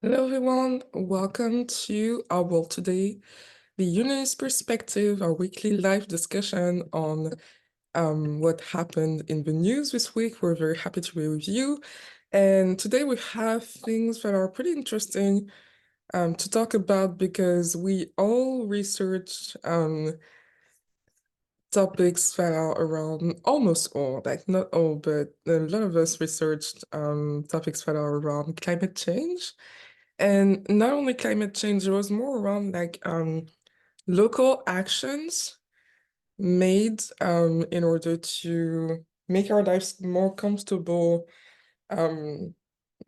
Hello, everyone. Welcome to our world today, the Unionist perspective, our weekly live discussion on what happened in the news this week. We're very happy to be with you. And today we have things that are pretty interesting to talk about because we all research topics that are around almost all, like not all, but a lot of us researched topics that are around climate change. And not only climate change, it was more around like local actions made in order to make our lives more comfortable um,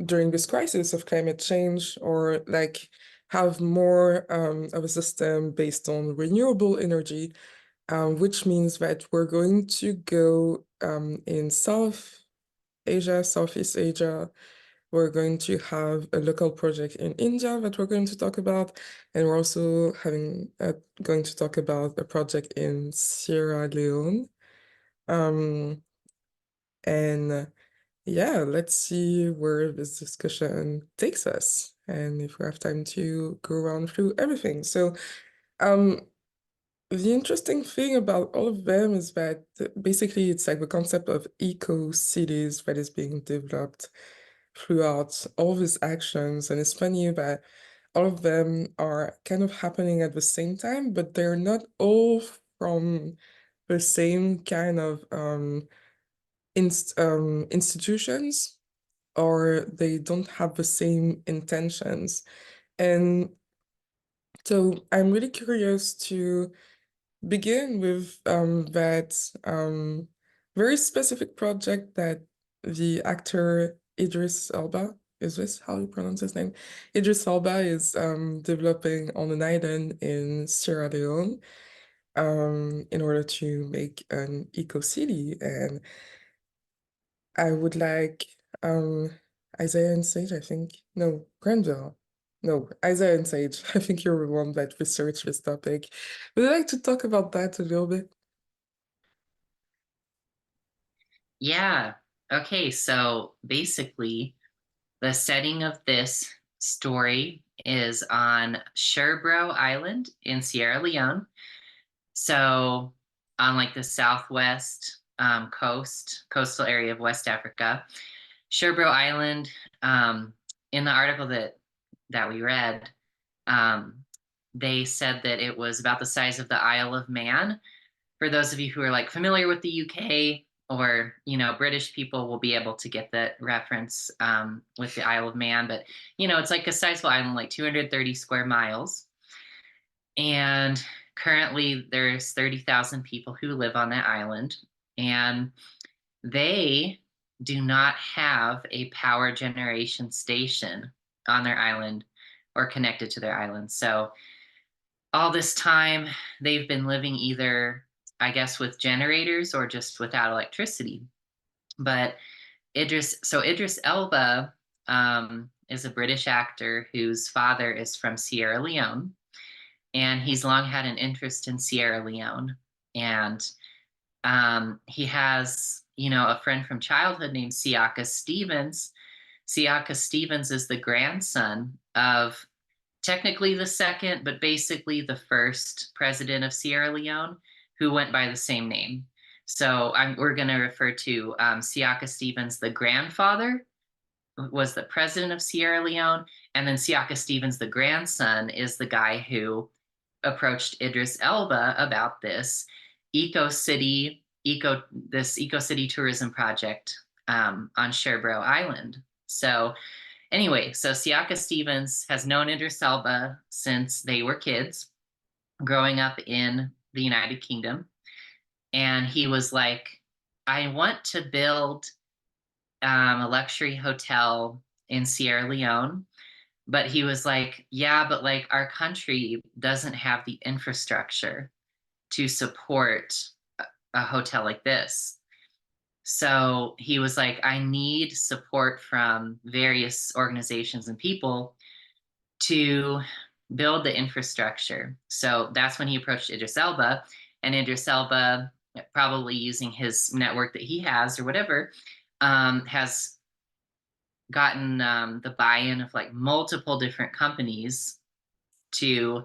during this crisis of climate change, or like have more of a system based on renewable energy, which means that we're going to go in South Asia, Southeast Asia. We're going to have a local project in India that we're going to talk about, and we're also going to talk about a project in Sierra Leone. Um, and yeah, let's see where this discussion takes us, and if we have time to go around through everything. So, um, the interesting thing about all of them is that basically it's like the concept of eco cities that is being developed throughout all these actions. And it's funny that all of them are kind of happening at the same time, but they're not all from the same kind of institutions, or they don't have the same intentions. And so I'm really curious to begin with that very specific project that the actor Idris Elba, is this how you pronounce his name? Idris Elba is developing on an island in Sierra Leone in order to make an eco-city. And I would like Isaiah and Sage, I think. No, Granville. No, Isaiah and Sage. I think you're the one that researched this topic. Would you like to talk about that a little bit? Yeah. Okay. So basically, the setting of this story is on Sherbro Island in Sierra Leone. So on like the southwest coastal area of West Africa. Sherbro Island, in the article that we read, um, they said that it was about the size of the Isle of Man. For those of you who are like familiar with the UK, or British people will be able to get that reference with the Isle of Man, but it's like a sizable island, like 230 square miles, and currently there's 30,000 people who live on that island, and they do not have a power generation station on their island or connected to their island. So all this time they've been living either, I guess, with generators or just without electricity. But Idris Elba is a British actor whose father is from Sierra Leone, and he's long had an interest in Sierra Leone. And he has, a friend from childhood named Siaka Stevens. Siaka Stevens is the grandson of technically the second, but basically the first president of Sierra Leone, who went by the same name. So we're going to refer to Siaka Stevens, the grandfather, was the president of Sierra Leone, and then Siaka Stevens, the grandson, is the guy who approached Idris Elba about this eco city tourism project on Sherbro Island. So anyway, so Siaka Stevens has known Idris Elba since they were kids, growing up in the United Kingdom. And he was like, I want to build a luxury hotel in Sierra Leone. But he was like, yeah, but like our country doesn't have the infrastructure to support a hotel like this. So he was like, I need support from various organizations and people to build the infrastructure. So that's when he approached Idris Elba, and Idris Elba, probably using his network that he has or whatever, has gotten the buy-in of like multiple different companies to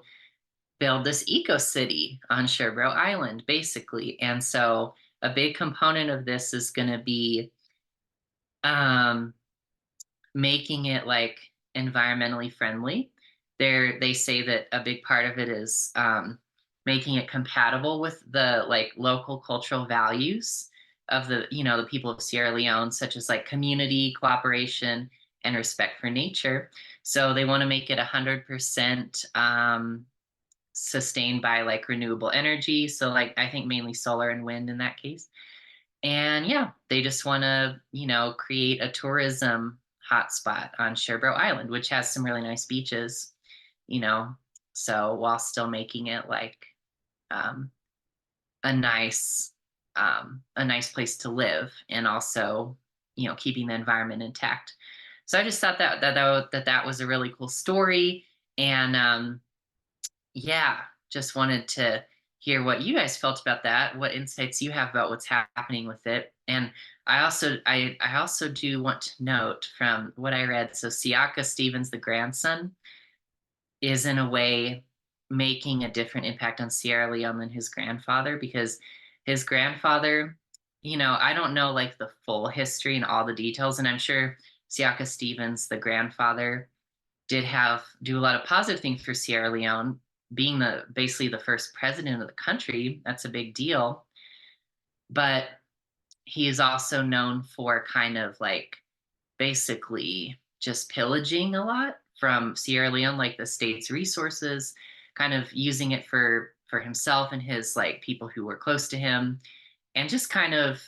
build this eco city on Sherbro Island, basically. And so a big component of this is going to be um, making it like environmentally friendly. They say that a big part of it is making it compatible with the like local cultural values of the the people of Sierra Leone, such as like community cooperation and respect for nature. So they want to make it 100% sustained by like renewable energy. So like I think mainly solar and wind in that case. And yeah, they just want to, create a tourism hotspot on Sherbro Island, which has some really nice beaches, you know. So while still making it like um, a nice a nice place to live, and also, keeping the environment intact. So I just thought that was a really cool story, and yeah, just wanted to hear what you guys felt about that, what insights you have about what's happening with it. And I also do want to note from what I read, so Siaka Stevens, the grandson, is in a way making a different impact on Sierra Leone than his grandfather, because his grandfather, I don't know like the full history and all the details, and I'm sure Siaka Stevens, the grandfather, did have do a lot of positive things for Sierra Leone, being the basically the first president of the country. That's a big deal. But he is also known for kind of like basically just pillaging a lot from Sierra Leone, like the state's resources, kind of using it for himself and his like people who were close to him, and just kind of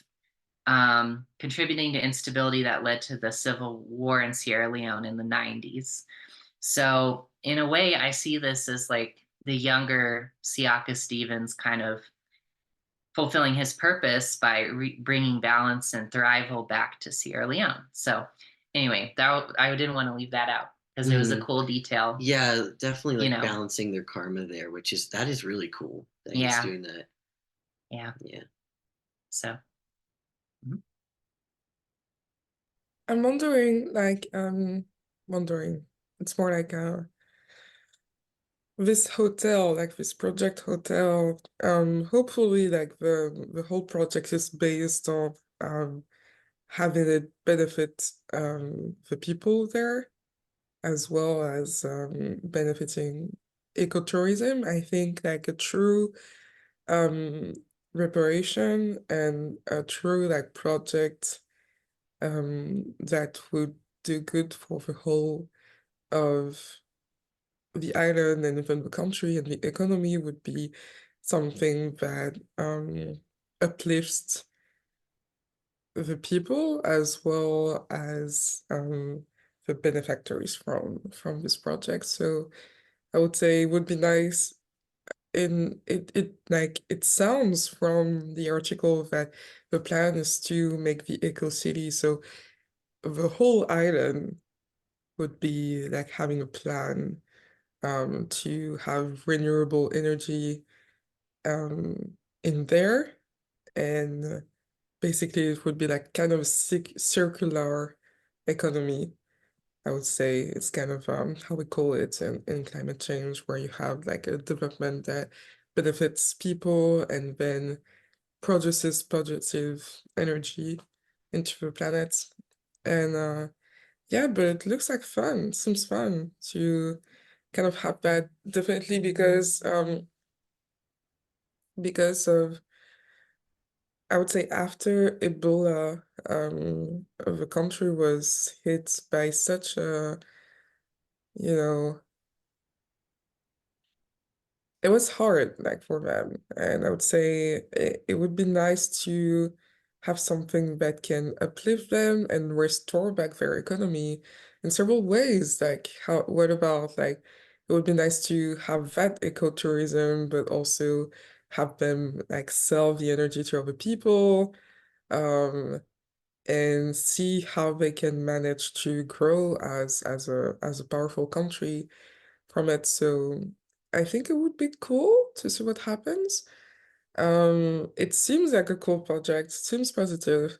contributing to instability that led to the civil war in Sierra Leone in the 90s. So in a way, I see this as like the younger Siaka Stevens kind of fulfilling his purpose by bringing balance and thrival back to Sierra Leone. So anyway, I didn't want to leave that out because it was a Mhm. cool detail. Yeah, definitely You like know, balancing their karma there, that is really cool that he's yeah, doing that. yeah. Yeah. So mhm. I'm wondering, wondering. It's more like this hotel, like this project hotel. Hopefully, like the whole project is based on having it benefit the people there, as well as benefiting ecotourism. I think like a true um reparation and a true like project that would do good for the whole of the island and even the country and the economy would be something that uplifts the people as well as the benefactors from this project. So I would say it would be nice. In it sounds from the article that the plan is to make the eco city, so the whole island would be like having a plan to have renewable energy in there, and basically it would be like kind of a circular economy. I would say it's kind of how we call it in climate change, where you have like a development that benefits people and then produces positive energy into the planet. And yeah, but it looks like fun. Seems fun to kind of have that, definitely because of, I would say, after Ebola, the country was hit by such a, you know, it was hard, like for them. And I would say it would be nice to have something that can uplift them and restore back their economy in several ways. Like what about like it would be nice to have that ecotourism, but also have them like sell the energy to other people, um, and see how they can manage to grow as a powerful country from it. So I think it would be cool to see what happens. It seems like a cool project, seems positive.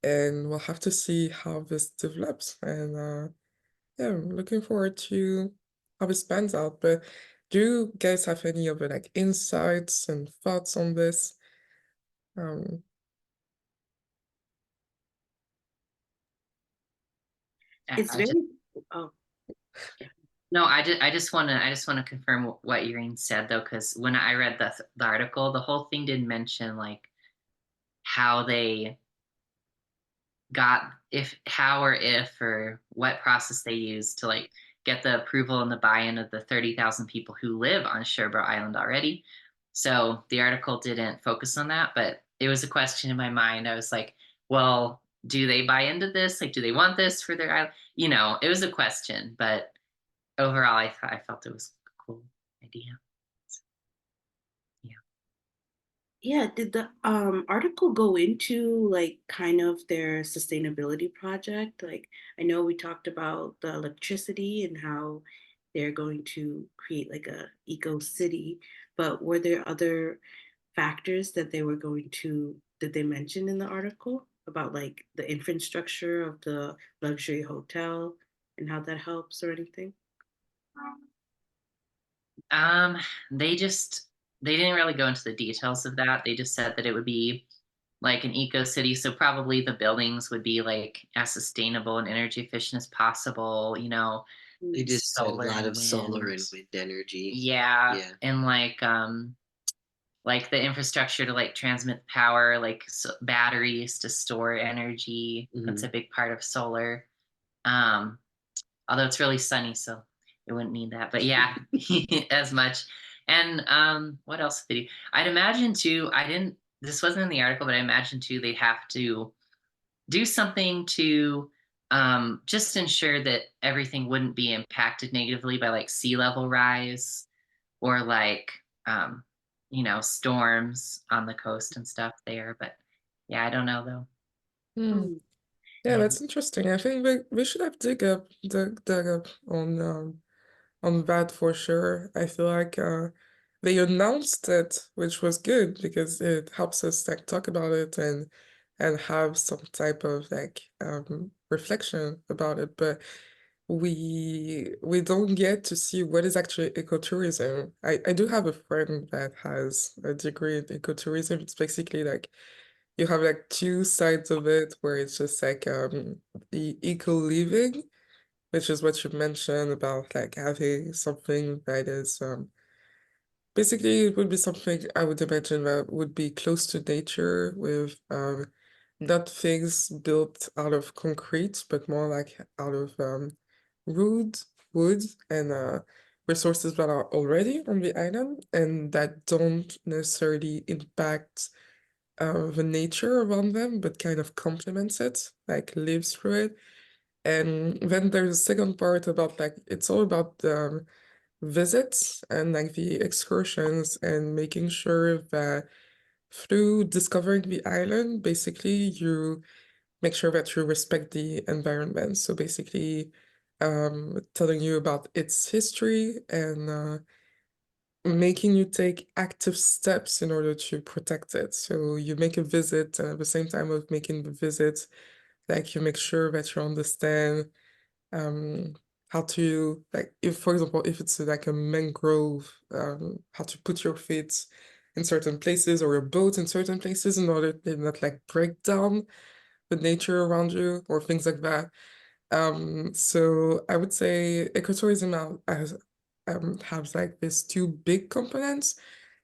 and we'll have to see how this develops. And yeah, I'm looking forward to how this pans out. But do you guys have any other like insights and thoughts on this? Um, It's I very just, oh no, I just want to confirm what Irene said though, because when I read the article, the whole thing didn't mention like how they got if how or if or what process they used to like get the approval and the buy-in of the 30,000 people who live on Sherbro Island already. So the article didn't focus on that, but it was a question in my mind. I was like, well, do they buy into this? Like, do they want this for their island? It was a question, but overall, I felt it was a cool idea. So, yeah. yeah, did the article go into like kind of their sustainability project? Like I know we talked about the electricity and how they're going to create like a eco city, but were there other factors that they were going to that they mentioned in the article about like the infrastructure of the luxury hotel and how that helps or anything? Um, they didn't really go into the details of that. They just said that it would be like an eco city, so probably the buildings would be like as sustainable and energy efficient as possible. They just said a Solar lot and of solar wind. and wind energy. Yeah, Yeah. and like the infrastructure to like transmit power, like batteries to store energy. That's Hmm. a big part of solar. Um, although it's really sunny, so it wouldn't need that. But yeah, as much. And what else did he? I'd imagine too. I didn't. This wasn't in the article, but I imagine too they'd have to do something to just ensure that everything wouldn't be impacted negatively by like sea level rise or like um, storms on the coast and stuff there. But yeah, I don't know though. hmm. Mm, Yeah, Yeah. that's interesting. I think we should have dug up on that for sure. I feel like they announced it, which was good because it helps us like talk about it and have some type of like reflection about it. But we don't get to see what is actually ecotourism. I do have a friend that has a degree in ecotourism. It's basically like you have like two sides of it where it's just like the eco living, which is what you mentioned about like having something that is basically it would be something I would imagine that would be close to nature with not things built out of concrete, but more like out of wood, wood and resources that are already on the island and that don't necessarily impact the nature around them, but kind of complements it, like lives through it. And then there's a second part about like it's all about the visits and like the excursions and making sure that through discovering the island, basically you make sure that you respect the environment. So basically, telling you about its history and making you take active steps in order to protect it. So you make a visit, and at the same time of making the visit, like you make sure that you understand um how to like if for example if it's like a mangrove, how to put your feet in certain places or a boat in certain places in order to not like break down the nature around you or things like that. So I would say ecotourism has like these two big components,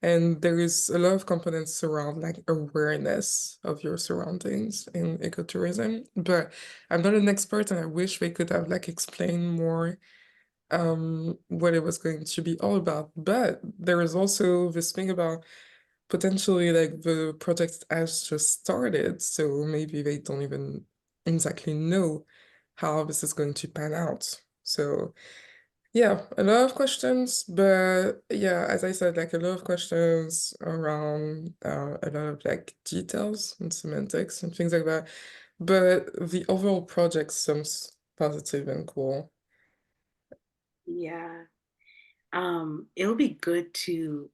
and there is a lot of components around like awareness of your surroundings in ecotourism. But I'm not an expert, and I wish they could have like explained more what it was going to be all about. But there is also this thing about potentially like the project has just started, so maybe they don't even exactly know how this is going to pan out. So yeah, a lot of questions, but yeah, as I said, like a lot of questions around a lot of like details and semantics and things like that. But the overall project seems positive and cool. yeah. It'll be good to,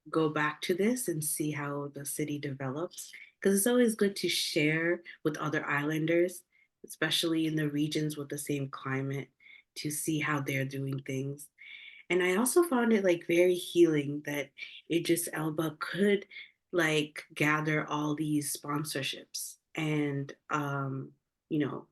go back to this and see how the city develops because it's always good to share with other islanders, especially in the regions with the same climate, to see how they're doing things. And I also found it like very healing that Idris Elba could like gather all these sponsorships and you know,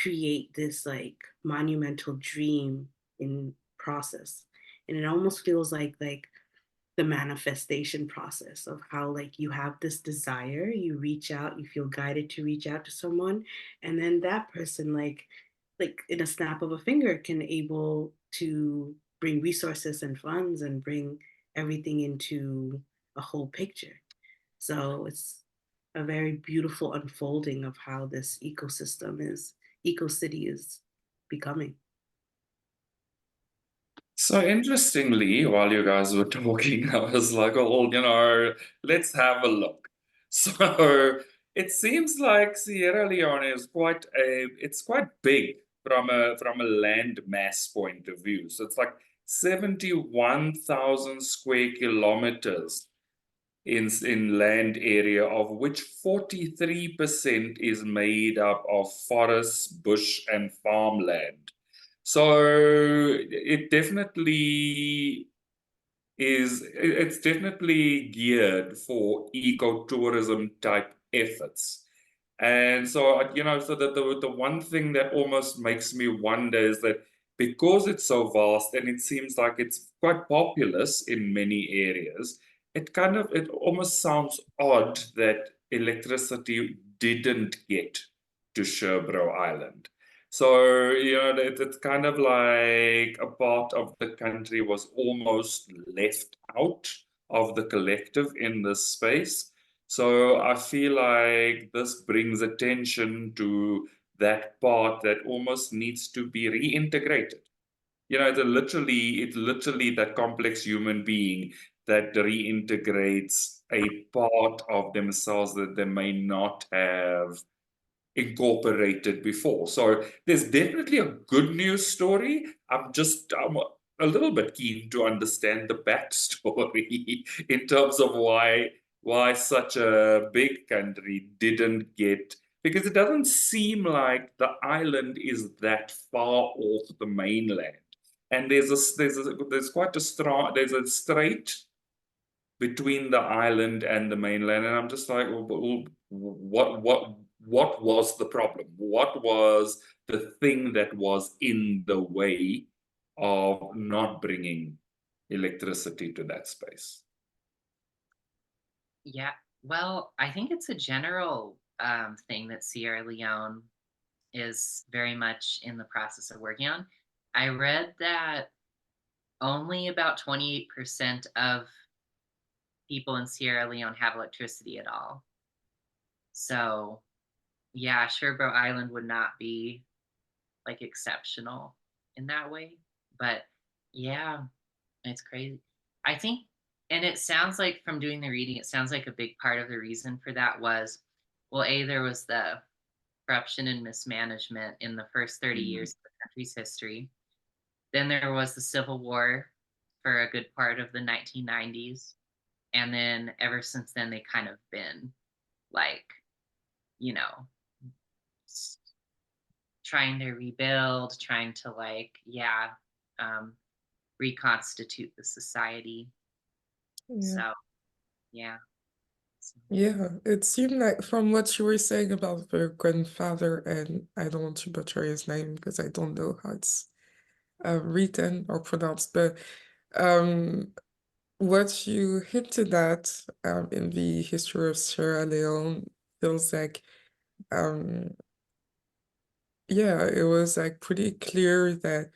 create this like monumental dream in process. And it almost feels like the manifestation process of how like you have this desire, you reach out, you feel guided to reach out to someone, and then that person like in a snap of a finger can able to bring resources and funds and bring everything into a whole picture. So it's a very beautiful unfolding of how this ecosystem is, eco city is becoming. So interestingly, while you guys were talking, I was like, oh, let's have a look. So it seems like Sierra Leone is it's quite big from a land mass point of view. So it's like 71,000 square kilometers in land area, of which 43% is made up of forests, bush, and farmland. So it's definitely geared for ecotourism type efforts. And so, so the one thing that almost makes me wonder is that because it's so vast and it seems like it's quite populous in many areas, it almost sounds odd that electricity didn't get to Sherbro Island. So, it's kind of like a part of the country was almost left out of the collective in this space. So I feel like this brings attention to that part that almost needs to be reintegrated. It's literally that complex human being that reintegrates a part of themselves that they may not have incorporated before. So there's definitely a good news story. I'm a little bit keen to understand the backstory in terms of why such a big country didn't get, because it doesn't seem like the island is that far off the mainland. And there's quite a strong, there's a strait between the island and the mainland, and I'm just like, well, what was the problem? What was the thing that was in the way of not bringing electricity to that space? Yeah, well, I think it's a general thing that Sierra Leone is very much in the process of working on. I read that only about 28% of people in Sierra Leone have electricity at all. So, yeah, Sherbro Island would not be like exceptional in that way. But yeah, it's crazy. I think, and it sounds like from doing the reading, it sounds like a big part of the reason for that was, well, there was the corruption and mismanagement in the first 30 years of the country's history. Then there was the Civil War for a good part of the 1990s. And then ever since then, they kind of been like, you know, trying to rebuild, trying to reconstitute the society. Yeah. So, yeah. Yeah, it seemed like from what you were saying about the grandfather, and I don't want to butcher his name because I don't know how it's written or pronounced, but what you hinted at in the history of Sierra Leone feels like, yeah, it was like pretty clear that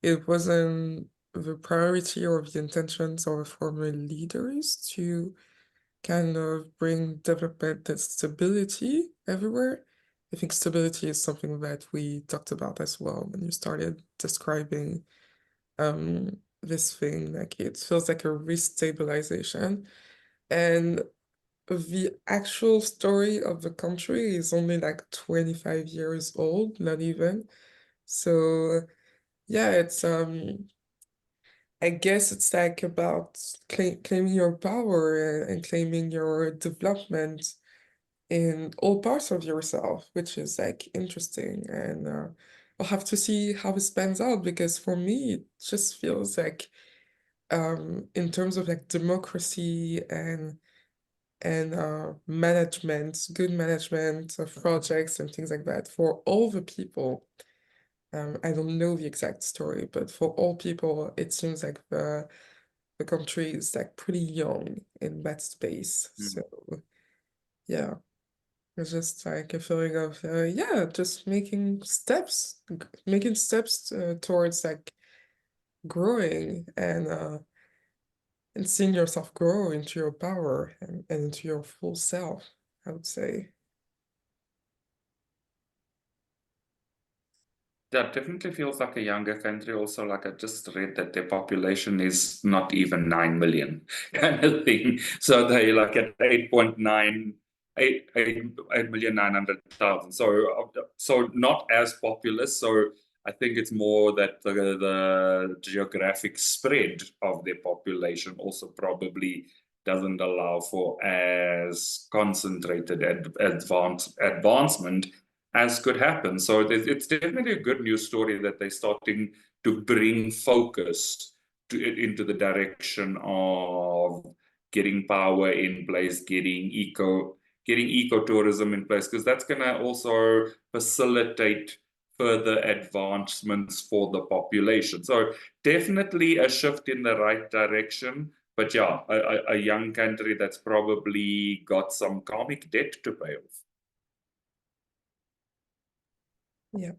it wasn't the priority or the intentions of former leaders to kind of bring development and stability everywhere. I think stability is something that we talked about as well when you started describing this thing. Like it feels like a restabilization. And the actual story of the country is only like 25 years old, not even. So yeah, it's I guess it's like about claiming your power and claiming your development in all parts of yourself, which is like interesting. And we'll have to see how this pans out, because for me, it just feels like in terms of like democracy and management, good management of projects and things like that, for all the people. I don't know the exact story, but for all people, it seems like the country is like pretty young in that space. So yeah, it's just like a feeling of yeah, just making steps, towards like growing and seeing yourself grow into your power and into your full self, I would say. That definitely feels like a younger country. Also, like I just read that their population is not even 9 million kind of thing. So they like at 8.900,000. So not as populous. So I think it's more that the geographic spread of their population also probably doesn't allow for as concentrated advancement as could happen. So it's definitely a good news story that they're starting to bring focus into the direction of getting power in place, getting ecotourism in place, because that's going to also facilitate further advancements for the population. So definitely a shift in the right direction. But yeah, a young country that's probably got some karmic debt to pay off. Yeah.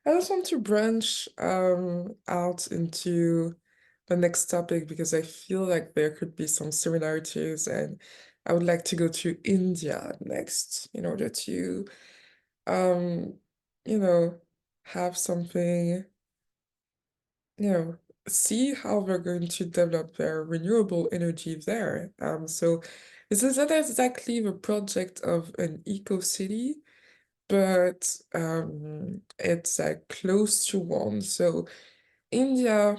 I just want to branch out into the next topic, because I feel like there could be some similarities, and I would like to go to India next in order to um, you know, have something, see how we're going to develop their renewable energy there. So this is not exactly the project of an eco-city, but it's like close to one. So India,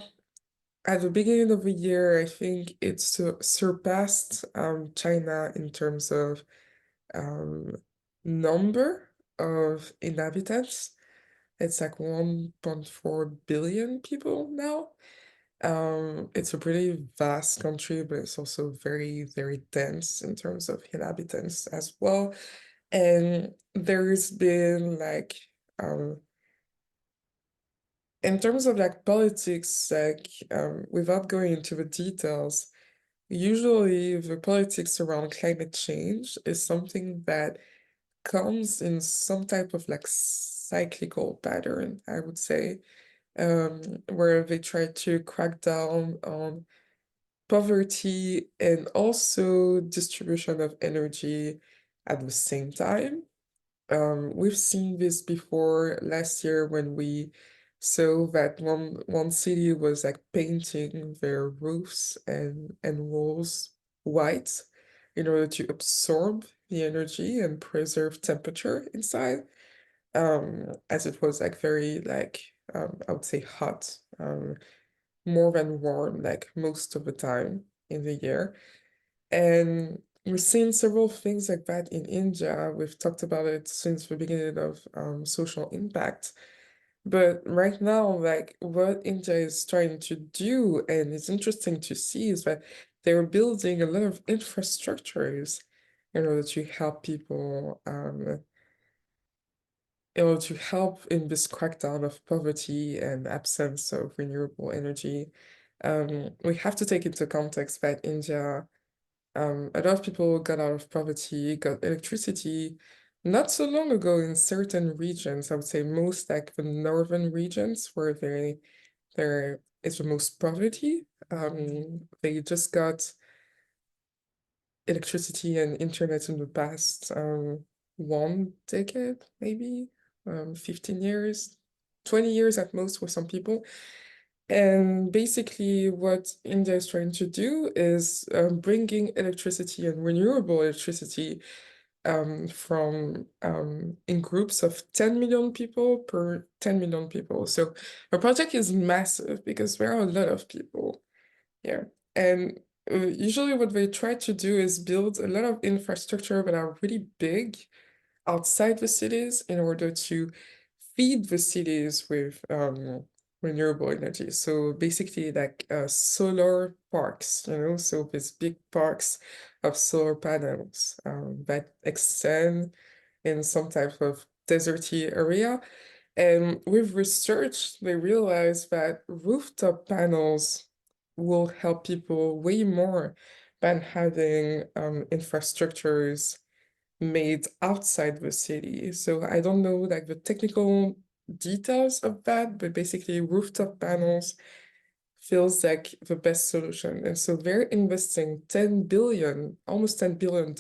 at the beginning of the year, I think it's surpassed China in terms of um, number of inhabitants. It's like 1.4 billion people now. It's a pretty vast country, but it's also very, very dense in terms of inhabitants as well. And there's been like in terms of like politics, like without going into the details, usually the politics around climate change is something that comes in some type of like cyclical pattern, I would say, where they try to crack down on poverty and also distribution of energy at the same time. We've seen this before last year when we saw that one city was like painting their roofs and walls white in order to absorb the energy and preserve temperature inside. As it was like very like I would say hot, more than warm, like most of the time in the year. And we've seen several things like that in India. We've talked about it since the beginning of social impact. But right now, like what India is trying to do, and it's interesting to see, is that they're building a lot of infrastructures in order to help people, in order to help in this crackdown of poverty and absence of renewable energy. We have to take into context that India, a lot of people got out of poverty, got electricity not so long ago in certain regions. I would say most like the northern regions where there is the most poverty. They just got electricity and internet in the past 1 decade, maybe 15 years, 20 years at most for some people. And basically, what India is trying to do is bringing electricity and renewable electricity from in groups of 10 million people per 10 million people. So the project is massive because there are a lot of people here. And usually what they try to do is build a lot of infrastructure that are really big outside the cities in order to feed the cities with renewable energy. So basically like solar parks, so these big parks of solar panels that extend in some type of deserty area. And with research, they realized that rooftop panels will help people way more than having infrastructures made outside the city. So I don't know like the technical details of that, but basically rooftop panels feels like the best solution. And so they're investing 10 billion, almost $10 billion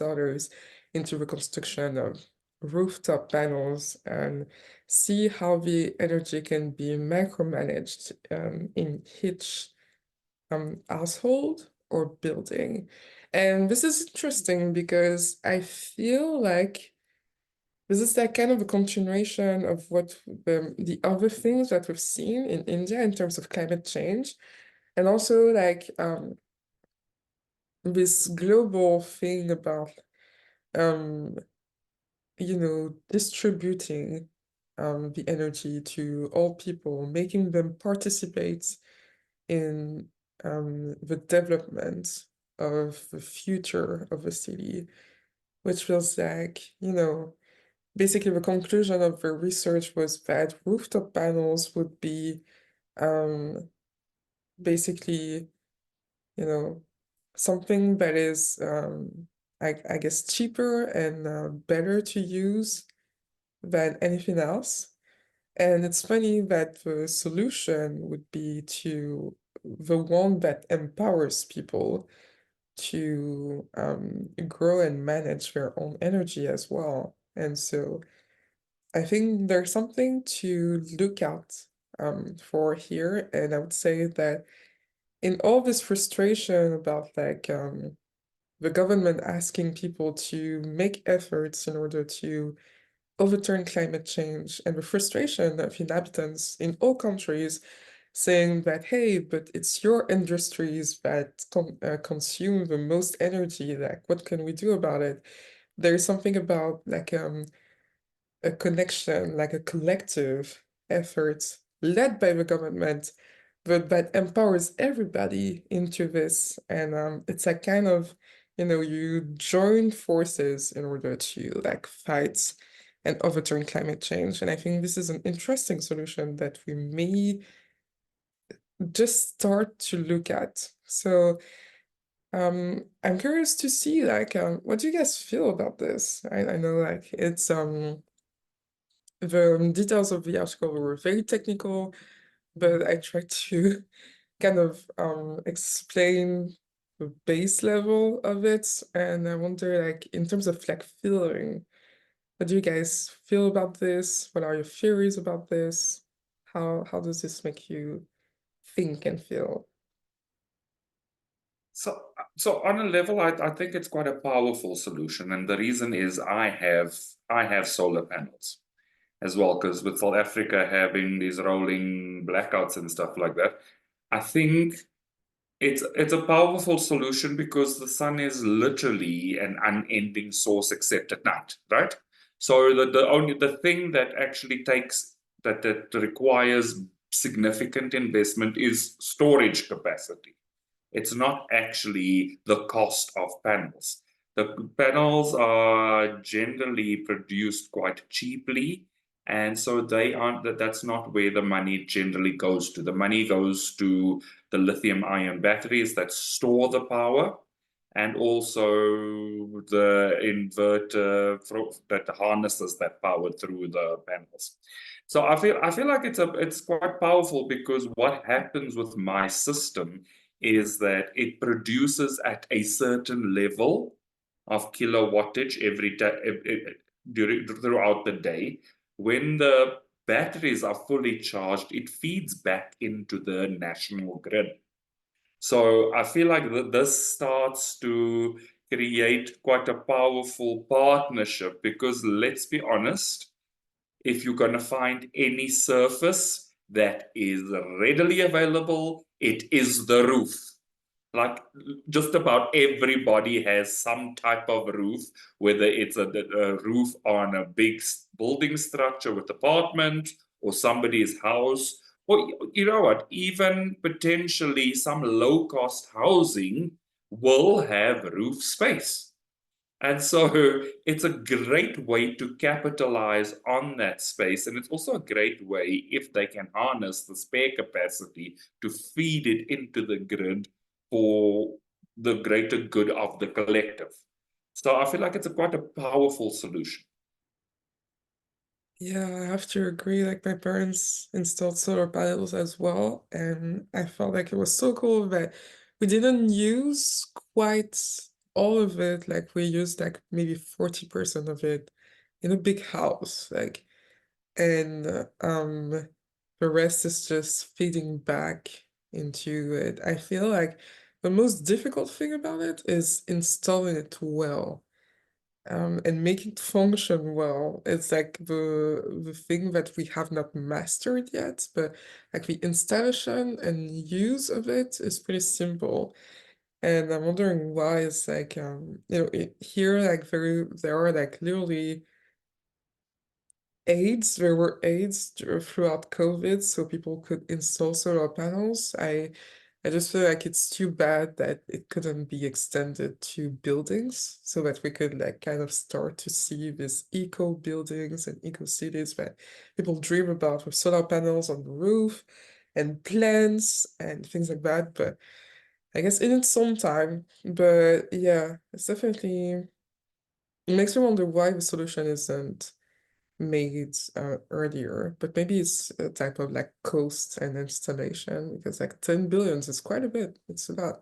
into the construction of rooftop panels and see how the energy can be micromanaged in each household or building. And this is interesting because I feel like this is like kind of a continuation of what the other things that we've seen in India in terms of climate change. And also like this global thing about distributing the energy to all people, making them participate in the development of the future of the city, which feels like, basically the conclusion of the research was that rooftop panels would be basically, something that is, I guess, cheaper and better to use than anything else. And it's funny that the solution would be to the one that empowers people to grow and manage their own energy as well. And so I think there's something to look out for here. And I would say that in all this frustration about like the government asking people to make efforts in order to overturn climate change and the frustration of inhabitants in all countries saying that, hey, but it's your industries that consume the most energy, like what can we do about it? There's something about like a connection, like a collective effort led by the government, but that empowers everybody into this. And it's like kind of, you join forces in order to like fight and overturn climate change. And I think this is an interesting solution that we may just start to look at. So I'm curious to see like what do you guys feel about this? I know like it's the details of the article were very technical, but I tried to kind of explain the base level of it. And I wonder, like, in terms of like feeling, what do you guys feel about this? What are your theories about this? How does this make you think and feel? So on a level, I think it's quite a powerful solution, and the reason is I have solar panels as well, because with South Africa having these rolling blackouts and stuff like that, I think it's a powerful solution because the sun is literally an unending source except at night, right? So the thing that actually that requires significant investment is storage capacity. It's not actually the cost of panels. The panels are generally produced quite cheaply, and so that's not where the money generally goes to. The money goes to the lithium-ion batteries that store the power, and also the inverter that harnesses that power through the panels. So I feel like it's quite powerful, because what happens with my system is that it produces at a certain level of kilowattage throughout the day. When the batteries are fully charged, it feeds back into the national grid. So I feel like this starts to create quite a powerful partnership, because let's be honest, if you're going to find any surface that is readily available, it is the roof. like just about everybody has some type of roof, whether it's a roof on a big building structure with apartment or somebody's house, or you know what, even potentially some low cost housing will have roof space. And so it's a great way to capitalize on that space. And it's also a great way, if they can harness the spare capacity, to feed it into the grid for the greater good of the collective. So I feel like it's quite a powerful solution. Yeah, I have to agree. Like my parents installed solar panels as well, and I felt like it was so cool that we didn't use quite all of it. Like we used like maybe 40% of it in a big house. Like and the rest is just feeding back into it. I feel like the most difficult thing about it is installing it well and make it function well. It's like the thing that we have not mastered yet, but like the installation and use of it is pretty simple. And I'm wondering why it's like here like there are like literally aids. There were aids throughout COVID, so people could install solar panels. I just feel like it's too bad that it couldn't be extended to buildings so that we could like kind of start to see these eco buildings and eco cities that people dream about with solar panels on the roof and plants and things like that. But I guess in its own time. But yeah, it's definitely it makes me wonder why the solution isn't made earlier, but maybe it's a type of like cost and installation because like 10 billions is quite a bit. It's a lot.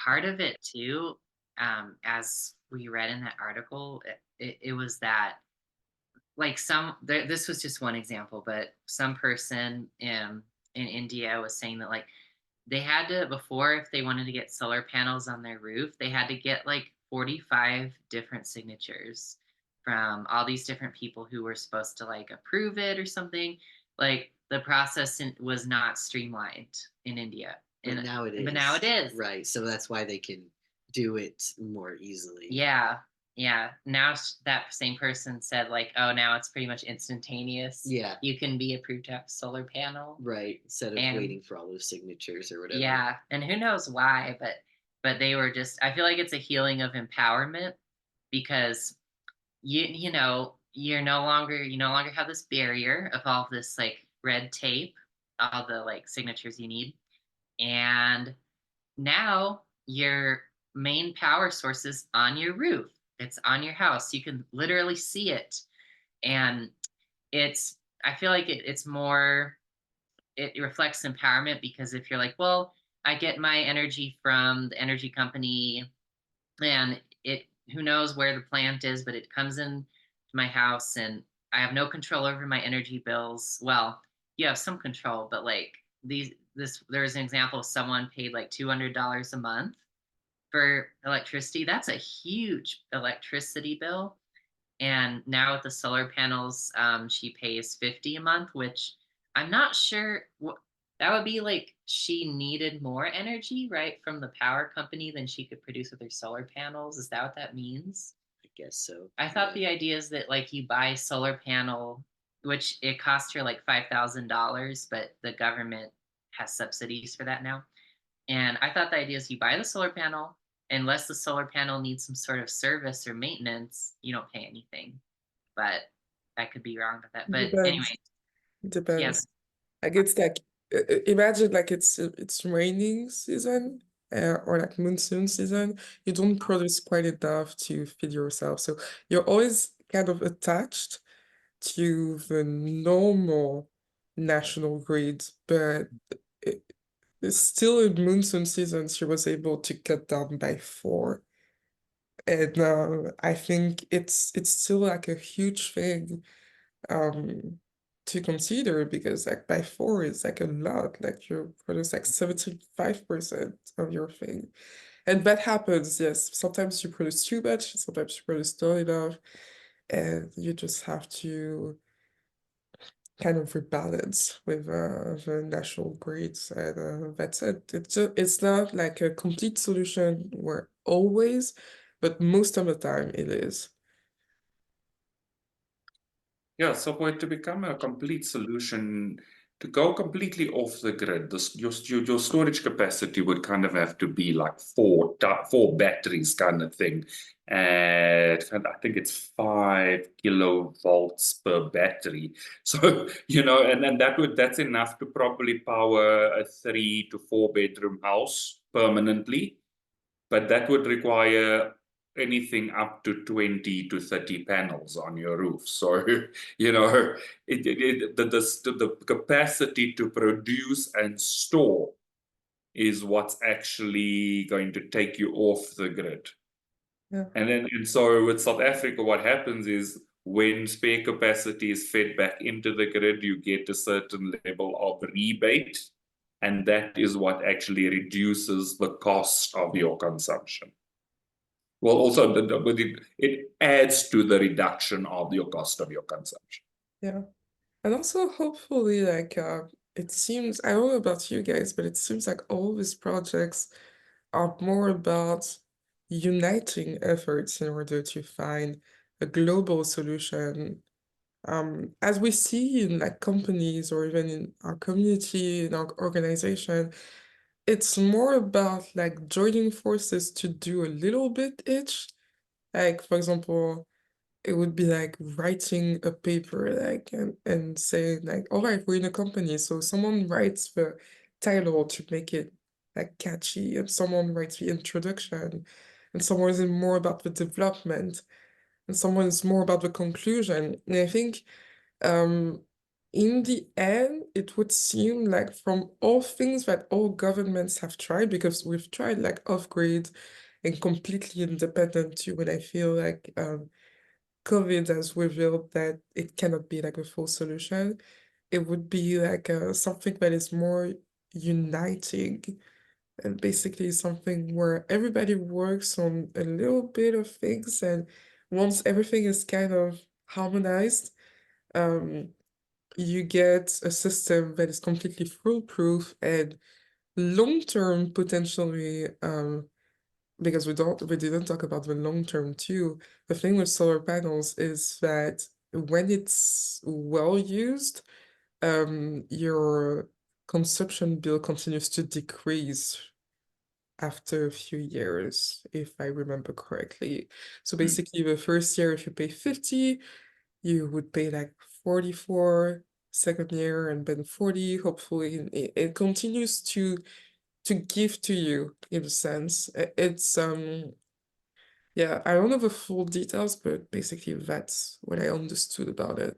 Part of it too, as we read in that article, it was that like this was just one example, but some person in India was saying that like they had to, before, if they wanted to get solar panels on their roof, they had to get like 45 different signatures from all these different people who were supposed to like approve it or something. Like the process was not streamlined in India. But now it is. But now it is. Right. So that's why they can do it more easily. Yeah. Yeah. Now that same person said like, oh, now it's pretty much instantaneous. Yeah. You can be approved to have a solar panel. Right. Instead of waiting for all those signatures or whatever. Yeah. And who knows why, but they were just, I feel like it's a healing of empowerment because you know, you no longer have this barrier of all this like red tape, all the like signatures you need. And now your main power source is on your roof. It's on your house. You can literally see it. And I feel like it's more, it reflects empowerment because if you're like, well, I get my energy from the energy company and who knows where the plant is, but it comes in to my house and I have no control over my energy bills. Well, you have some control, but like there's an example of someone paid like $200 a month for electricity. That's a huge electricity bill. And now with the solar panels, she pays $50 a month, which I'm not sure that would be like she needed more energy, right, from the power company than she could produce with her solar panels. Is that what that means? I guess so. I thought the idea is that like you buy a solar panel, which it cost her like $5,000, but the government has subsidies for that now. And I thought the idea is you buy the solar panel, unless the solar panel needs some sort of service or maintenance, you don't pay anything. But I could be wrong about that. But anyway, Depends. yes. Like it's like imagine like it's raining season or like monsoon season. You don't produce quite enough to feed yourself, so you're always kind of attached to the normal national grid, but it's still in monsoon season. She was able to cut down by 4. And I think it's still like a huge thing to consider because like by 4 is like a lot. Like you produce like 75% of your thing. And that happens, yes. Sometimes you produce too much, sometimes you produce not enough, and you just have to kind of rebalance with the national grids, and that's it. It's not like a complete solution where always, but most of the time it is. Yeah, so for it to become a complete solution, to go completely off the grid, your storage capacity would kind of have to be like four batteries kind of thing. And I think it's 5 kilovolts per battery. So, and that's enough to probably power a 3 to 4 bedroom house permanently. But that would require anything up to 20 to 30 panels on your roof. So, the capacity to produce and store is what's actually going to take you off the grid. Yeah. And so with South Africa, what happens is when spare capacity is fed back into the grid, you get a certain level of rebate. And that is what actually reduces the cost of your consumption. Well, also, it adds to the reduction of your cost of your consumption. Yeah. And also, hopefully, like, it seems, I don't know about you guys, but it seems like all these projects are more about uniting efforts in order to find a global solution. As we see in like companies or even in our community, in our organization, it's more about like joining forces to do a little bit each. Like, for example, it would be like writing a paper, like, and saying like, all right, we're in a company, so someone writes the title to make it like catchy, and someone writes the introduction, and someone is more about the development, and someone is more about the conclusion. And I think in the end, it would seem like from all things that all governments have tried, because we've tried like off-grid and completely independent too, and I feel like COVID has revealed that it cannot be like a full solution. It would be like something that is more uniting, and basically something where everybody works on a little bit of things, and once everything is kind of harmonized, you get a system that is completely foolproof and long-term potentially, because we didn't talk about the long term too. The thing with solar panels is that when it's well used, your consumption bill continues to decrease after a few years, if I remember correctly. So basically, the first year, if you pay 50, you would pay like 44, second year, and then 40. Hopefully, it continues to give to you in a sense. It's yeah, I don't know the full details, but basically that's what I understood about it.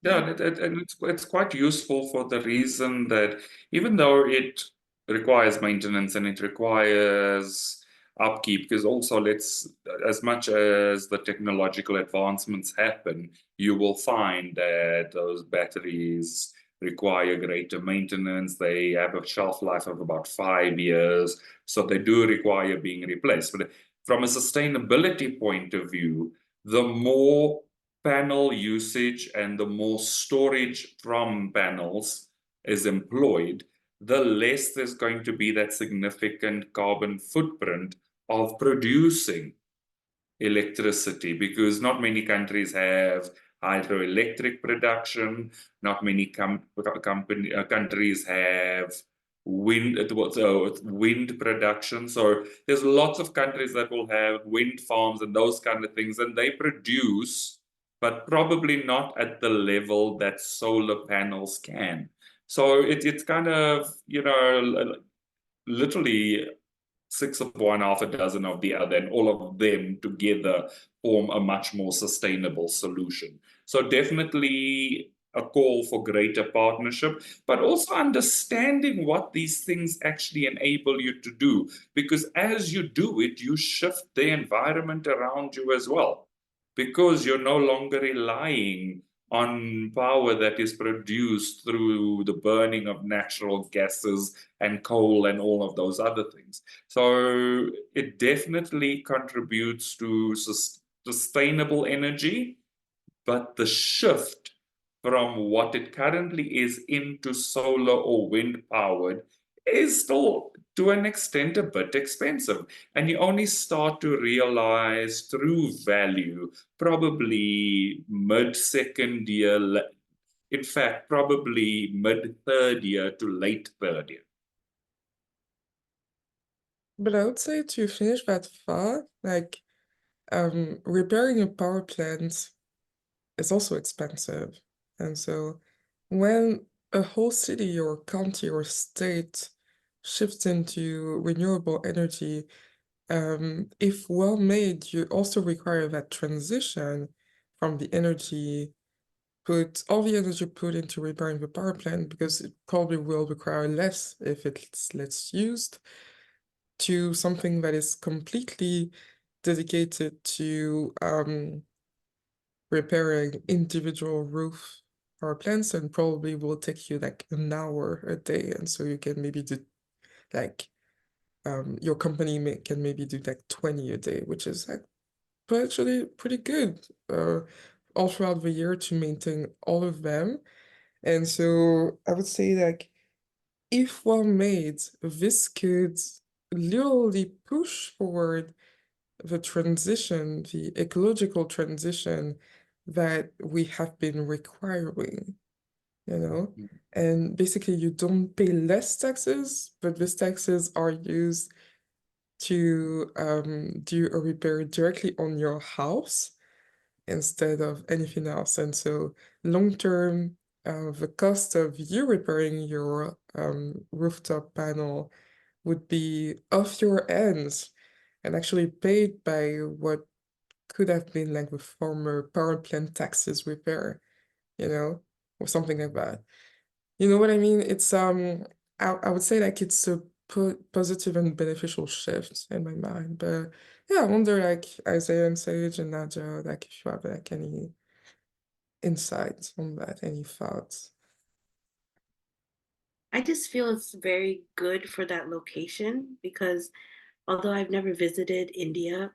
Yeah, and it's quite useful for the reason that even though it requires maintenance and it requires upkeep, because also as much as the technological advancements happen, you will find that those batteries require greater maintenance. They have a shelf life of about 5 years, so they do require being replaced. But from a sustainability point of view, the more panel usage and the more storage from panels is employed, the less there's going to be that significant carbon footprint of producing electricity, because not many countries have hydroelectric production, not many countries have wind production. So there's lots of countries that will have wind farms and those kind of things, and they produce, but probably not at the level that solar panels can. So it's kind of, literally 6 of one, half a dozen of the other, and all of them together form a much more sustainable solution. So definitely a call for greater partnership, but also understanding what these things actually enable you to do. Because as you do it, you shift the environment around you as well, because you're no longer relying on power that is produced through the burning of natural gases and coal and all of those other things. So it definitely contributes to sustainable energy, but the shift from what it currently is into solar or wind powered is still to an extent a bit expensive. And you only start to realize true value probably mid second year, in fact, probably mid third year to late third year. But I would say to finish that thought, like repairing a power plant is also expensive. And so when a whole city or county or state shifts into renewable energy, if well made, you also require that transition from the energy all the energy put into repairing the power plant, because it probably will require less if it's less used, to something that is completely dedicated to repairing individual roof power plants, and probably will take you like an hour a day. And so you can maybe do like your company can maybe do like 20 a day, which is like actually pretty good all throughout the year to maintain all of them. And so I would say like if well made, this could literally push forward the transition, the ecological transition that we have been requiring, you know? And basically you don't pay less taxes, but these taxes are used to do a repair directly on your house instead of anything else. And so long term, the cost of you repairing your rooftop panel would be off your ends and actually paid by what could have been like the former power plant taxes repair, or something like that. You know what I mean? It's I would say like it's a positive and beneficial shift in my mind. But yeah, I wonder like Isaiah and Sage and Nadia, like if you have like any insights on that, any thoughts. I just feel it's very good for that location because although I've never visited India,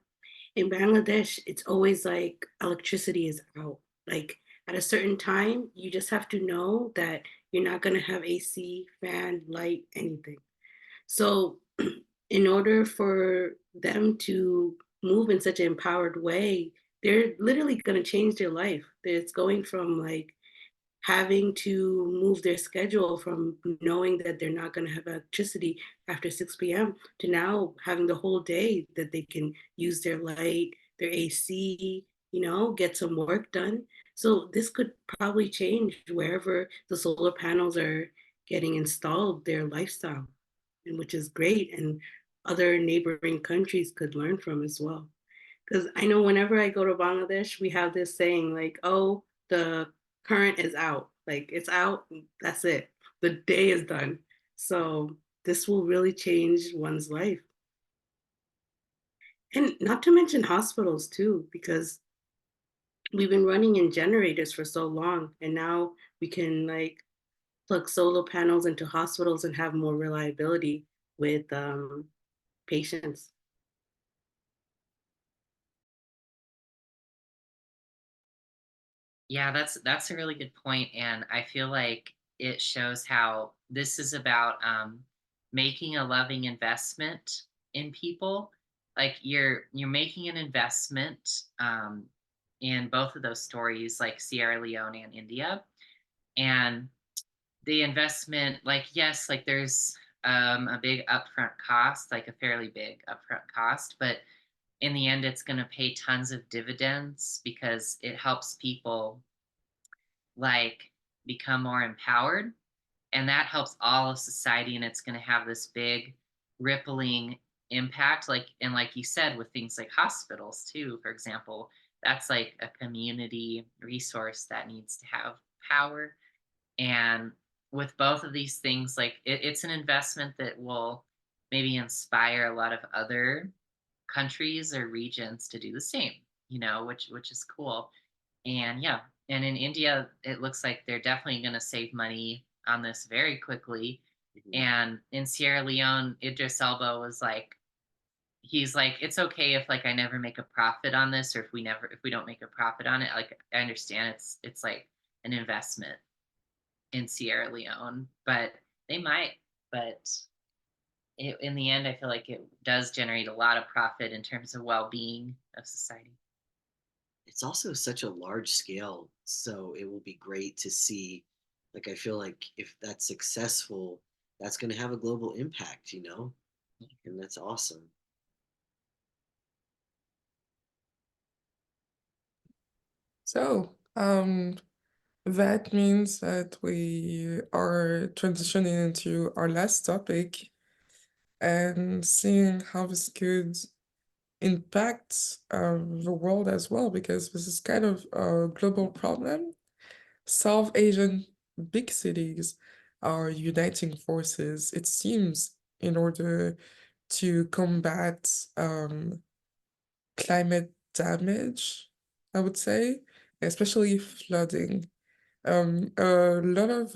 in Bangladesh, it's always like electricity is out. Like at a certain time, you just have to know that you're not going to have AC, fan, light, anything. So, in order for them to move in such an empowered way, they're literally going to change their life. It's going from like having to move their schedule from knowing that they're not going to have electricity after 6 p.m. to now having the whole day that they can use their light, their AC, get some work done. So this could probably change wherever the solar panels are getting installed, their lifestyle, and which is great. And other neighboring countries could learn from as well. Because I know whenever I go to Bangladesh, we have this saying like, oh, the current is out. Like it's out, that's it. The day is done. So this will really change one's life. And not to mention hospitals too, because we've been running in generators for so long. And now we can like plug solar panels into hospitals and have more reliability with patients. Yeah, that's a really good point, and I feel like it shows how this is about making a loving investment in people. Like you're making an investment in both of those stories, like Sierra Leone and India, and the investment, like yes, like there's a big upfront cost, like a fairly big upfront cost, but in the end, it's going to pay tons of dividends because it helps people like become more empowered, and that helps all of society, and it's going to have this big rippling impact, like, and like you said, with things like hospitals too, for example, that's like a community resource that needs to have power. And with both of these things, like it's an investment that will maybe inspire a lot of other countries or regions to do the same, which is cool. And yeah, and in India, it looks like they're definitely going to save money on this very quickly. Mhm. And in Sierra Leone, Idris Elba was like, he's like, it's okay if like I never make a profit on this, or if we don't make a profit on it. Like I understand it's like an investment in Sierra Leone, but they might. But in the end, I feel like it does generate a lot of profit in terms of well-being of society. It's also such a large scale, so it will be great to see. Like, I feel like if that's successful, that's going to have a global impact, and that's awesome. So, that means that we are transitioning into our last topic and seeing how this could impact the world as well, because this is kind of a global problem. South Asian big cities are uniting forces, it seems, in order to combat climate damage, I would say, especially flooding. A lot of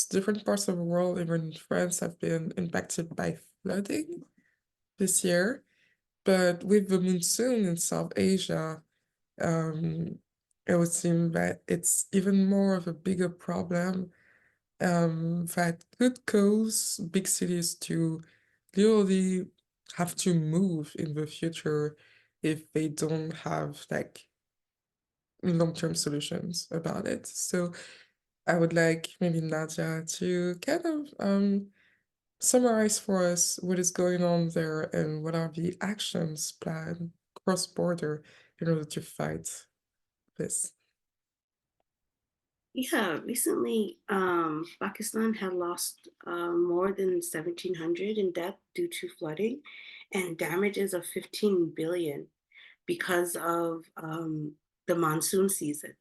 different parts of the world, even France, have been impacted by flooding this year. But with the monsoon in South Asia, um, it would seem that it's even more of a bigger problem that could cause big cities to literally have to move in the future if they don't have like long-term solutions about it. So I would like maybe Nadia to kind of summarize for us what is going on there and what are the actions planned cross-border in order to fight this. Yeah, recently, Pakistan had lost more than 1,700 in death due to flooding and damages of 15 billion because of the monsoon season.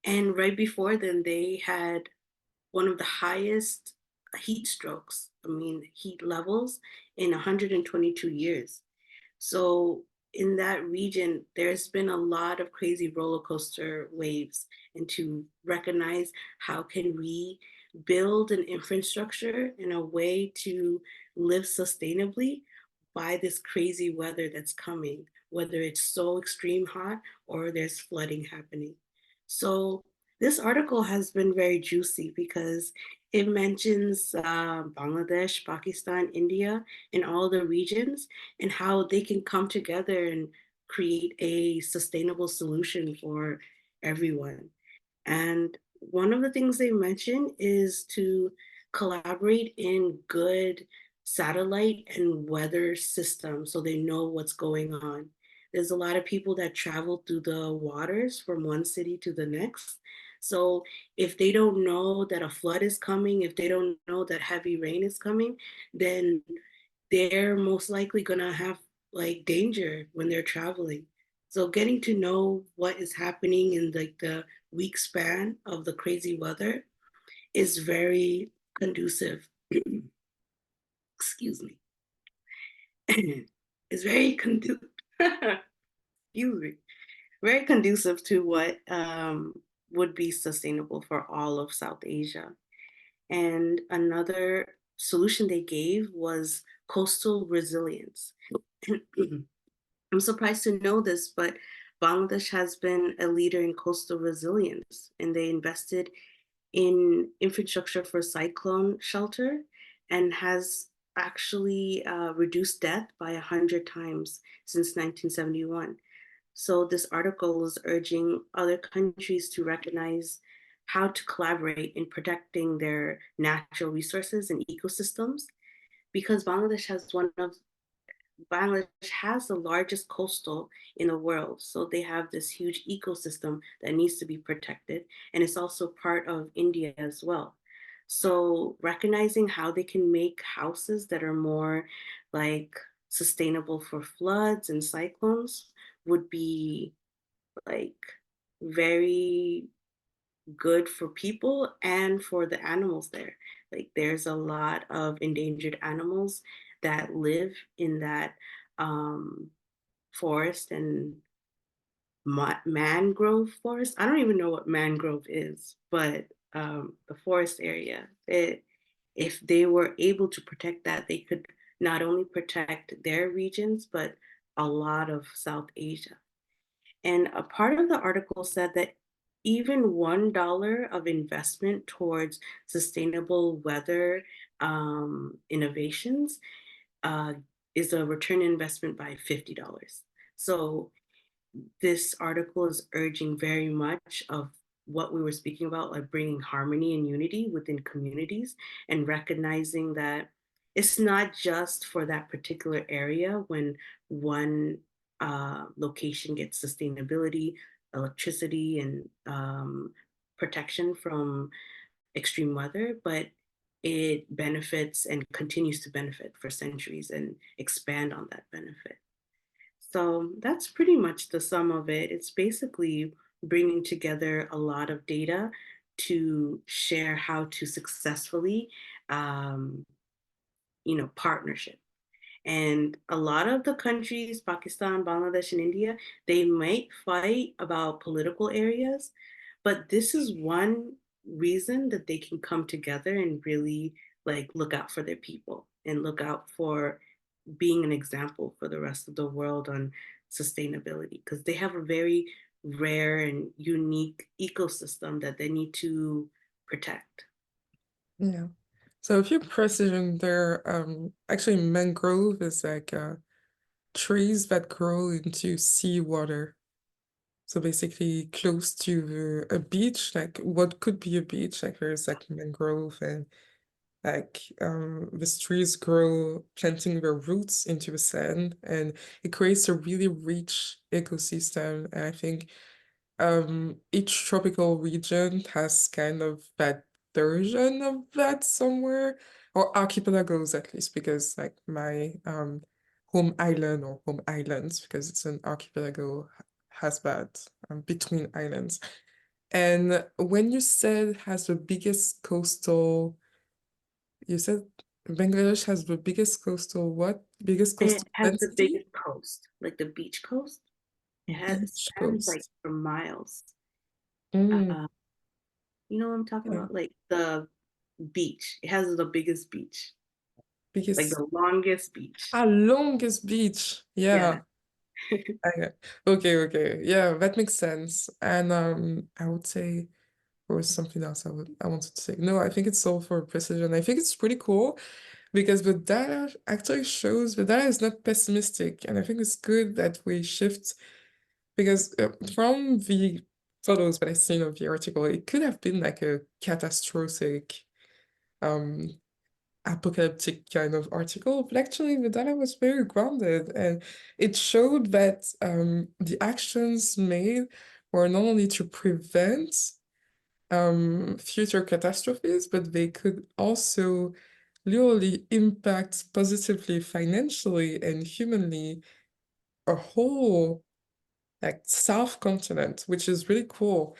And right before then, they had one of the highest heat strokes, heat levels in 122 years. So in that region, there's been a lot of crazy roller coaster waves, and to recognize how can we build an infrastructure in a way to live sustainably by this crazy weather that's coming, whether it's so extreme hot or there's flooding happening. So this article has been very juicy because it mentions Bangladesh, Pakistan, India, and all the regions, and how they can come together and create a sustainable solution for everyone. And one of the things they mention is to collaborate in good satellite and weather systems so they know what's going on. There's a lot of people that travel through the waters from one city to the next. So if they don't know that a flood is coming, if they don't know that heavy rain is coming, then they're most likely going to have like danger when they're traveling. So getting to know what is happening in like the week span of the crazy weather is very conducive. Excuse me. It's very conducive. Excuse me. Very conducive to what would be sustainable for all of South Asia. And another solution they gave was coastal resilience. I'm surprised to know this, but Bangladesh has been a leader in coastal resilience, and they invested in infrastructure for cyclone shelter and has actually reduced death by 100 times since 1971. So this article is urging other countries to recognize how to collaborate in protecting their natural resources and ecosystems, because Bangladesh has the largest coastal in the world. So they have this huge ecosystem that needs to be protected. And it's also part of India as well. So recognizing how they can make houses that are more like sustainable for floods and cyclones would be like very good for people and for the animals there. Like there's a lot of endangered animals that live in that um, forest and mangrove forest. I don't even know what mangrove is, but the forest area. If they were able to protect that, they could not only protect their regions, but a lot of South Asia. And a part of the article said that even $1 of investment towards sustainable weather innovations uh, is a return investment by $50. So this article is urging very much of what we were speaking about, like bringing harmony and unity within communities and recognizing that it's not just for that particular area when one location gets sustainability, electricity, and protection from extreme weather, but it benefits and continues to benefit for centuries and expand on that benefit. So that's pretty much the sum of it. It's basically bringing together a lot of data to share how to successfully, um, partnership. And a lot of the countries, Pakistan, Bangladesh, and India, they might fight about political areas, but this is one reason that they can come together and really like look out for their people and look out for being an example for the rest of the world on sustainability because they have a very rare and unique ecosystem that they need to protect. Yeah. So a few precision there. Actually, mangrove is like trees that grow into seawater. So basically close to a beach, like what could be a beach, like there's like mangrove and like these trees grow planting their roots into the sand and it creates a really rich ecosystem. And I think each tropical region has kind of that version of that somewhere, or archipelagos at least, because like my home island or home islands, because it's an archipelago, has that between islands. And when you said has the biggest coastal, you said Bangladesh has the biggest coastal what? Biggest And it coastal has the density? biggest coast, like the beach coast. It Beach spans like coast. for miles. Mm, Uh, you know what I'm talking yeah. about? Like the beach. It has the biggest beach, like Biggest the longest beach. longest beach. Yeah. Yeah. Okay. Okay. Yeah, that makes sense. And I would say there was something else I wanted to say. No, I think it's all for precision. I think it's pretty cool because the data actually shows the data is not pessimistic. And I think it's good that we shift because from the photos that I've seen of the article, it could have been like a catastrophic um apocalyptic kind of article, but actually the data was very grounded and it showed that the actions made were not only to prevent future catastrophes, but they could also literally impact positively financially and humanly a whole like South continent, which is really cool.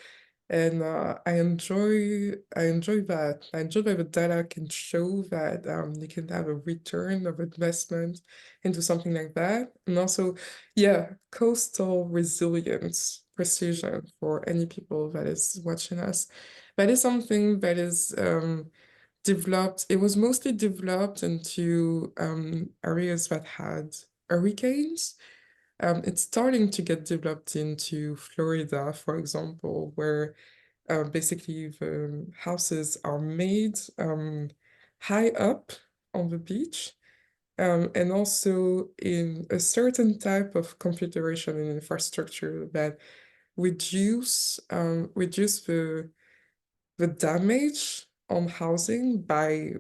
And I enjoy that. I enjoy that the data can show that you can have a return of investment into something like that. And also, yeah, coastal resilience, precision for any people that is watching us. That is something that is developed. It was mostly developed into areas that had hurricanes. It's starting to get developed into Florida, for example, where basically the houses are made high up on the beach, and also in a certain type of configuration and infrastructure that reduce the damage on housing by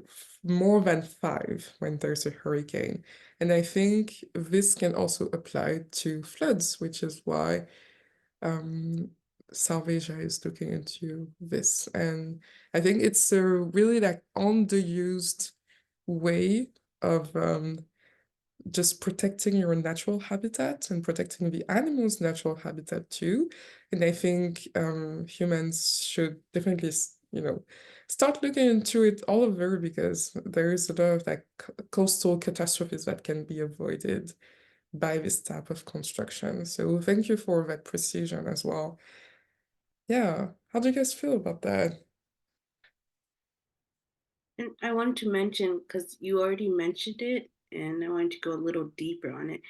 more than 5 when there's a hurricane. And I think this can also apply to floods, which is why South Asia is looking into this. And I think it's a really like underused way of just protecting your natural habitat and protecting the animals' natural habitat too. And I think humans should definitely, start looking into it all over because there is a lot of like coastal catastrophes that can be avoided by this type of construction. So thank you for that precision as well. Yeah, how do you guys feel about that? And I wanted to mention, because you already mentioned it, and I wanted to go a little deeper on it,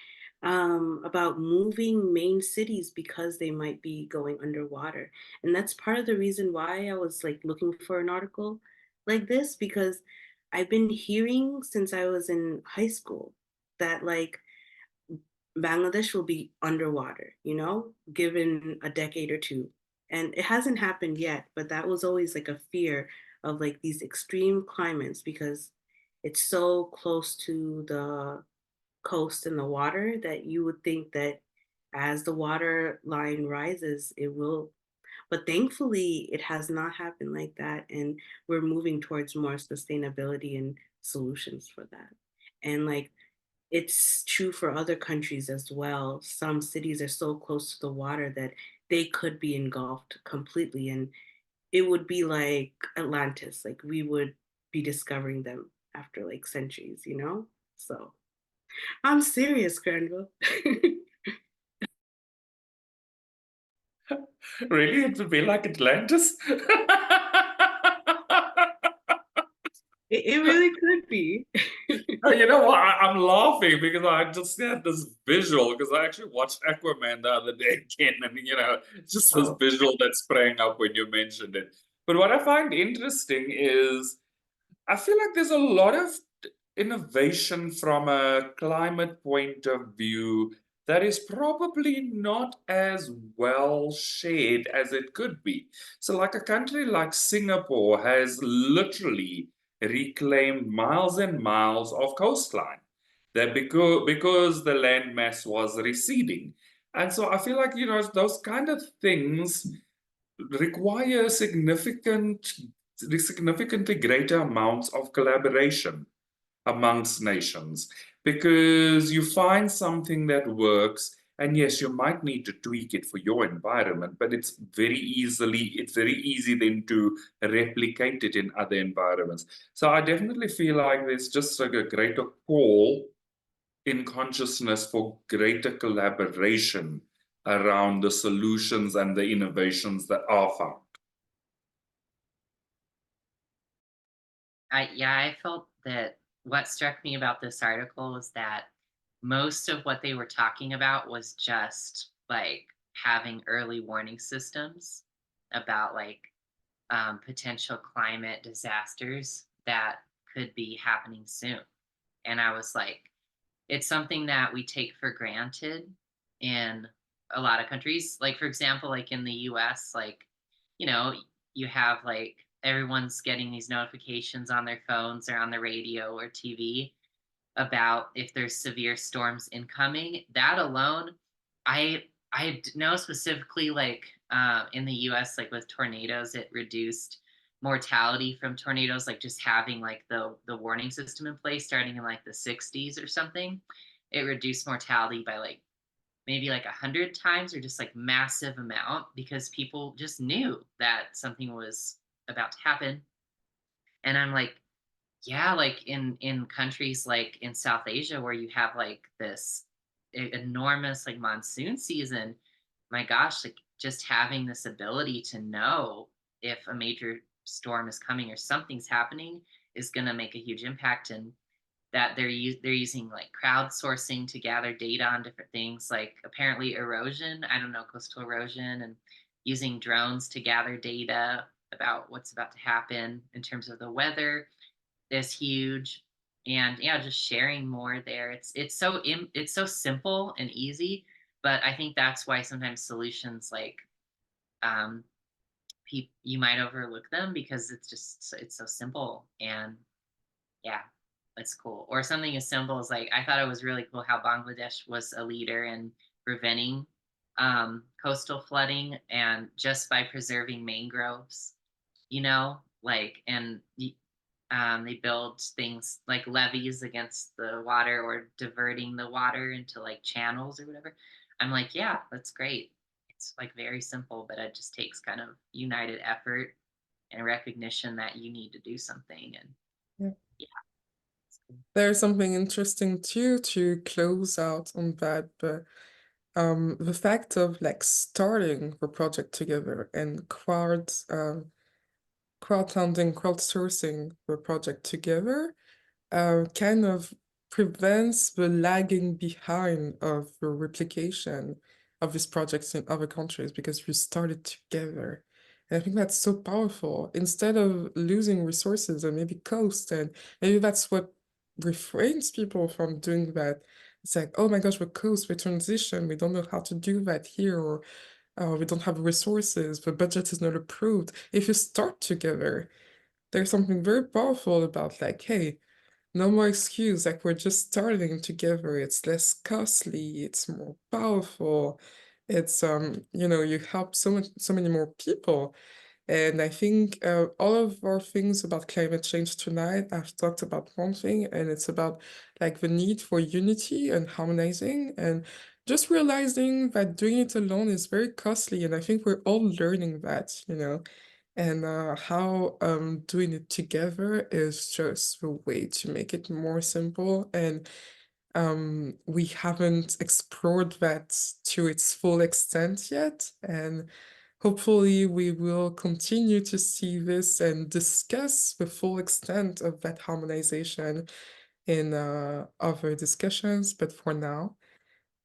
about moving main cities because they might be going underwater. And that's part of the reason why I was like looking for an article like this, because I've been hearing since I was in high school that like Bangladesh will be underwater, given a decade or two. And it hasn't happened yet, but that was always like a fear of like these extreme climates because it's so close to the coast and the water that you would think that as the water line rises, it will. But thankfully, it has not happened like that. And we're moving towards more sustainability and solutions for that. And like, it's true for other countries as well. Some cities are so close to the water that they could be engulfed completely. And it would be like Atlantis, like we would be discovering them after like centuries. So I'm serious, Granville. Really, it would be like Atlantis. It really could be. You know what? I'm laughing because I just had this visual because I actually watched Aquaman the other day again, and just this Oh, visual that sprang up when you mentioned it. But what I find interesting is I feel like there's a lot of innovation from a climate point of view that is probably not as well shared as it could be. So, like a country like Singapore has literally reclaimed miles and miles of coastline that because the landmass was receding. And so I feel like, those kind of things require significantly greater amounts of collaboration amongst nations because you find something that works, and yes, you might need to tweak it for your environment, but it's very easy then to replicate it in other environments. So I definitely feel like there's just like a greater call in consciousness for greater collaboration around the solutions and the innovations that are found. I felt that what struck me about this article was that most of what they were talking about was just like having early warning systems about like potential climate disasters that could be happening soon. And I was like, it's something that we take for granted in a lot of countries. Like, for example, like in the US, like, you know, you have like everyone's getting these notifications on their phones or on the radio or TV about if there's severe storms incoming. That alone, I know specifically like in the US, like with tornadoes, it reduced mortality from tornadoes, like just having like the warning system in place starting in like the 60s or something. It reduced mortality by like maybe like 100 times or just like massive amount because people just knew that something was about to happen. And I'm like, yeah, like in countries like in South Asia where you have like this enormous like monsoon season, my gosh, like just having this ability to know if a major storm is coming or something's happening is going to make a huge impact. And that they're using like crowdsourcing to gather data on different things, like apparently erosion, I don't know, coastal erosion, and using drones to gather data about what's about to happen in terms of the weather is huge. And yeah, just sharing more there. It's so simple and easy, but I think that's why sometimes solutions like um you might overlook them because it's so simple. And yeah, it's cool. Or something as simple as like I thought it was really cool how Bangladesh was a leader in preventing coastal flooding, and just by preserving mangroves, like, and they build things like levees against the water or diverting the water into like channels or whatever. I'm like, yeah, that's great. It's like very simple, but it just takes kind of united effort and recognition that you need to do something. And Yeah. yeah. There's something interesting too to close out on that, but the fact of like starting the project together and crowdfunding, crowdsourcing the project together kind of prevents the lagging behind of the replication of these projects in other countries because you started together. And I think that's so powerful. Instead of losing resources and maybe cost, and maybe that's what refrains people from doing that. It's like, oh my gosh, we're coast, we transition, we don't know how to do that here, or we don't have resources, the budget is not approved. If you start together, there's something very powerful about like, hey, no more excuse, like we're just starting together. It's less costly, it's more powerful. It's you help so many more people. And I think all of our things about climate change tonight, I've talked about one thing, and it's about like the need for unity and harmonizing, and just realizing that doing it alone is very costly. And I think we're all learning that, and how doing it together is just the way to make it more simple. And we haven't explored that to its full extent yet. And hopefully we will continue to see this and discuss the full extent of that harmonization in other discussions. But for now,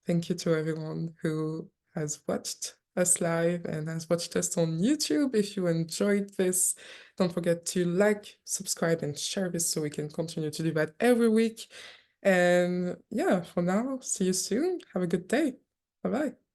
thank you to everyone who has watched us live and has watched us on YouTube. If you enjoyed this, don't forget to like, subscribe, and share this so we can continue to do that every week. And yeah, for now, see you soon. Have a good day. Bye-bye.